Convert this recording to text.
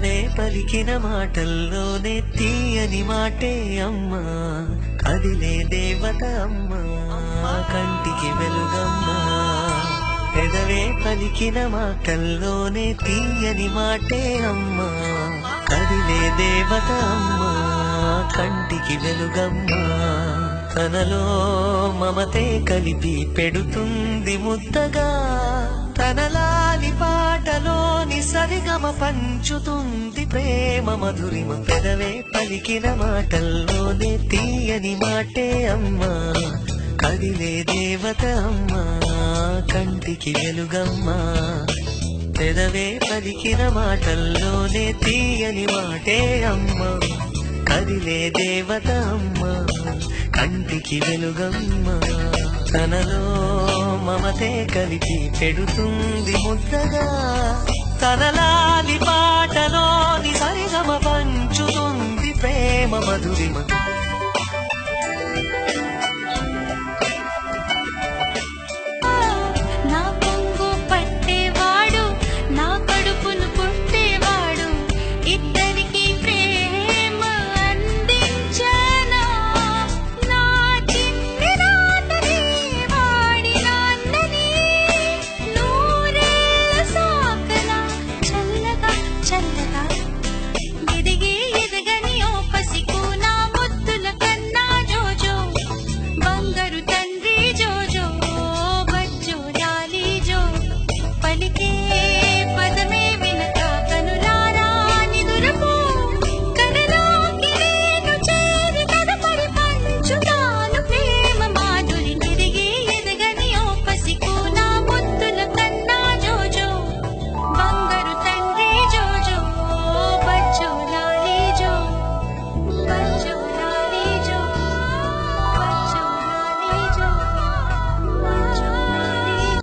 పెదవే పలికిన మాటల్లోనే తీయని మాటే అమ్మా, కదిలే దేవత అమ్మా, కంటికి వెలుగమ్మా. పెదవే పలికిన మాటల్లోనే తీయని మాటే అమ్మా, కదిలే దేవత అమ్మా, కంటికి వెలుగమ్మా. తనలో మమతే కలిపి పెడుతుంది ముద్దగా, తనలాలి పాటలోని సరిగమ పంచుతుంది ప్రేమ మధురిమ. పెదవే పలికిన మాటల్లోనే తీయని మాటే అమ్మా, కదిలే దేవత అమ్మా, కంటికి వెలుగమ్మా. పెదవే పలికిన మాటల్లోనే తీయని మాటే అమ్మా, కదిలే దేవత అమ్మా, కంటికి వెలుగమ్మా. తనలో మమతే కలిపి పెడుతుంది ముద్దగా, తనలాలి పాటలోని సరిగమ పంచుతుంది ప్రేమ మధురిమ.